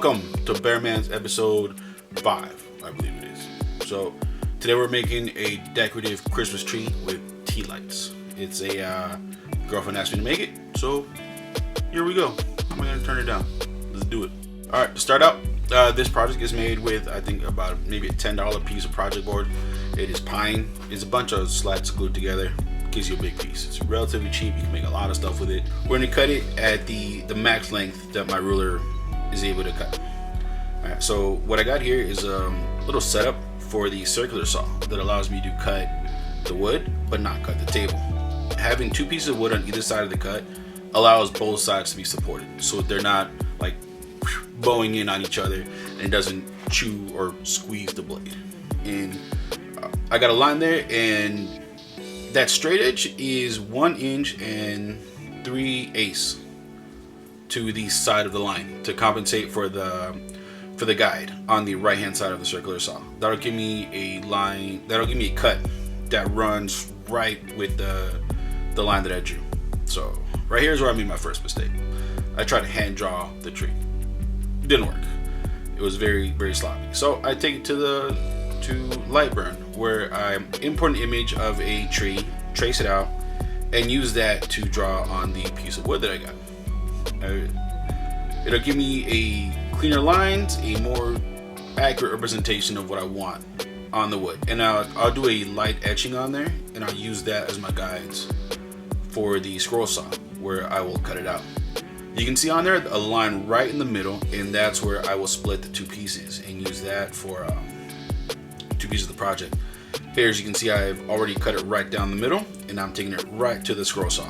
Welcome to Bear Man's episode 5, I believe it is. So today we're making a decorative Christmas tree with tea lights. It's a girlfriend asked me to make it, so here we go. I'm gonna turn it down. Let's do it. All right, to start out, this project is made with I think about maybe a $10 piece of project board. It is pine. It's a bunch of slats glued together. Gives you a big piece. It's relatively cheap. You can make a lot of stuff with it. We're gonna cut it at the max length that my ruler is able to cut. All right, so what I got here is a little setup for the circular saw that allows me to cut the wood but not cut the table. Having two pieces of wood on either side of the cut allows both sides to be supported, so they're not like bowing in on each other and it doesn't chew or squeeze the blade. And I got a line there, and that straight edge is 1 inch and 3/8 to the side of the line to compensate for the guide on the right hand side of the circular saw. That'll give me a line, that'll give me a cut that runs right with the line that I drew. So right here is where I made my first mistake. I tried to hand draw the tree. It didn't work. It was very, very sloppy. So I take it to Lightburn, where I import an image of a tree, trace it out, and use that to draw on the piece of wood that I got. It'll give me a cleaner lines, a more accurate representation of what I want on the wood. And I'll do a light etching on there, and I'll use that as my guides for the scroll saw, where I will cut it out. You can see on there a line right in the middle, and that's where I will split the two pieces and use that for two pieces of the project. Here, as you can see, I've already cut it right down the middle, and I'm taking it right to the scroll saw.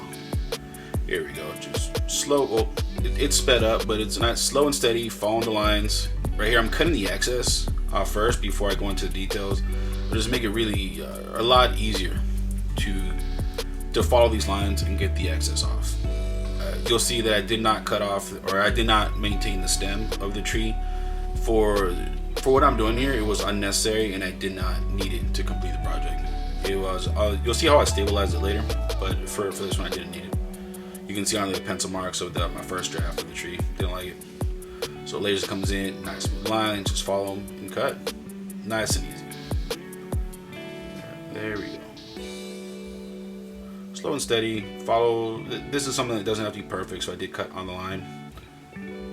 Here we go, just slow. Well, it's sped up, but it's not slow and steady, following the lines. Right here, I'm cutting the excess off first before I go into the details. It'll just make it really a lot easier to follow these lines and get the excess off. You'll see that I did not cut off, or I did not maintain the stem of the tree. For what I'm doing here, it was unnecessary, and I did not need it to complete the project. It was, you'll see how I stabilized it later, but for this one I didn't need it. You can see on the pencil marks of my first draft of the tree. Didn't like it. So laser comes in, nice smooth lines, just follow them and cut. Nice and easy. There we go. Slow and steady, follow. This is something that doesn't have to be perfect, so I did cut on the line.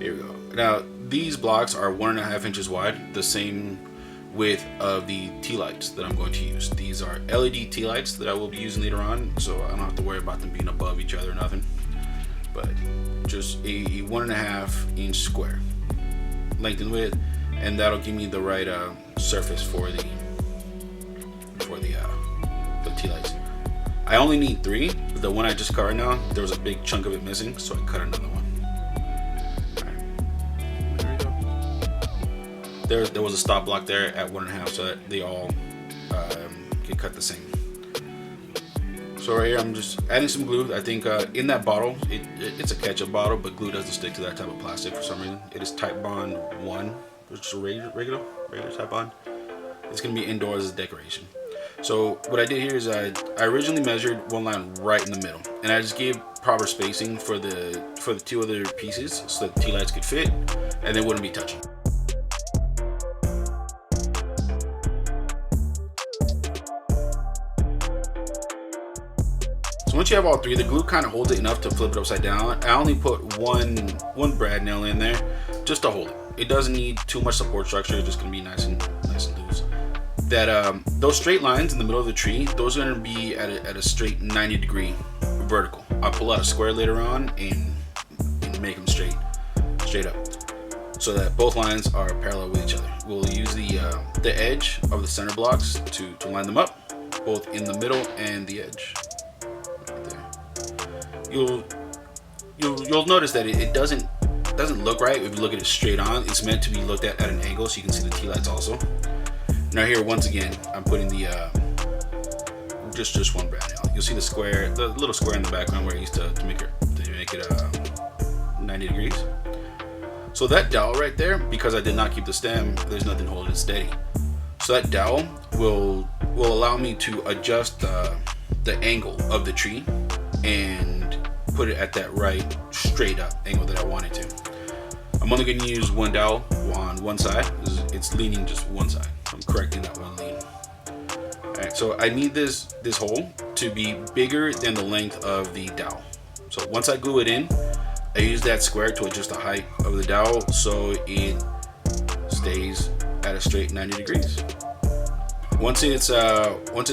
Here we go. Now, these blocks are 1.5 inches wide, the same width of the tea lights that I'm going to use. These are LED tea lights that I will be using later on, so I don't have to worry about them being above each other or nothing. But just a 1.5 inch square length and width, and that'll give me the right surface for the tea lights. I only need 3. The one I just cut right now, there was a big chunk of it missing, so I cut another one. There was a stop block there at 1.5, so that they all get cut the same. So right here, I'm just adding some glue. I think in that bottle, it's a ketchup bottle, but glue doesn't stick to that type of plastic for some reason. It is Type Bond 1, which is a regular Type Bond. It's gonna be indoors as a decoration. So what I did here is I originally measured one line right in the middle, and I just gave proper spacing for the two other pieces so that the tea lights could fit and they wouldn't be touching. So once you have all 3, the glue kind of holds it enough to flip it upside down. I only put one brad nail in there just to hold it. It doesn't need too much support structure. It's just gonna be nice and loose. That those straight lines in the middle of the tree, those are gonna be at a straight 90-degree vertical. I'll pull out a square later on and make them straight up, so that both lines are parallel with each other. We'll use the edge of the center blocks to line them up, both in the middle and the edge. You'll notice that it doesn't look right if you look at it straight on. It's meant to be looked at an angle, so you can see the tea lights also. Now here, once again, I'm putting the just one brad nail. You'll see the little square in the background where I used to make it 90 degrees. So that dowel right there, because I did not keep the stem, there's nothing holding it steady. So that dowel will allow me to adjust the angle of the tree and put it at that right straight up angle that I wanted to. I'm only going to use one dowel on one side. It's leaning just one side. I'm correcting that one lean. Alright, so I need this hole to be bigger than the length of the dowel. So once I glue it in, I use that square to adjust the height of the dowel so it stays at a straight 90 degrees. Once it's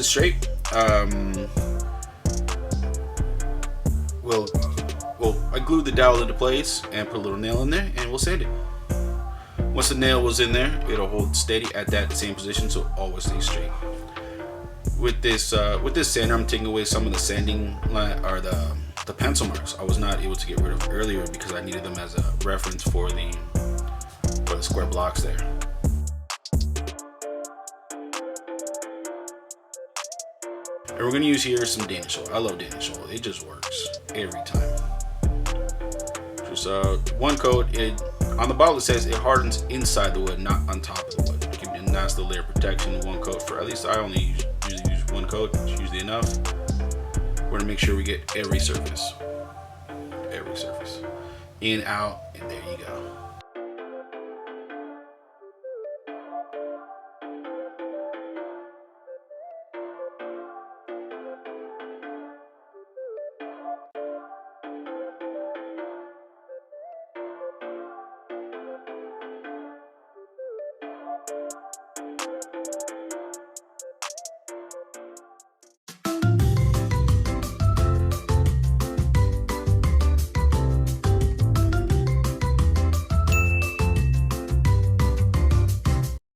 straight, I glued the dowel into place and put a little nail in there, and we'll sand it. Once the nail was in there, it'll hold steady at that same position, so it always stays straight. With this sander, I'm taking away some of the sanding line or the pencil marks I was not able to get rid of earlier because I needed them as a reference for the square blocks there. And we're gonna use here some Danish oil. I love Danish oil. It just works every time. Just one coat. On the bottle it says it hardens inside the wood, not on top of the wood. Give me a nice little layer of protection. One coat for, at least I only usually use one coat. It's usually enough. We're gonna make sure we get every surface, in, out,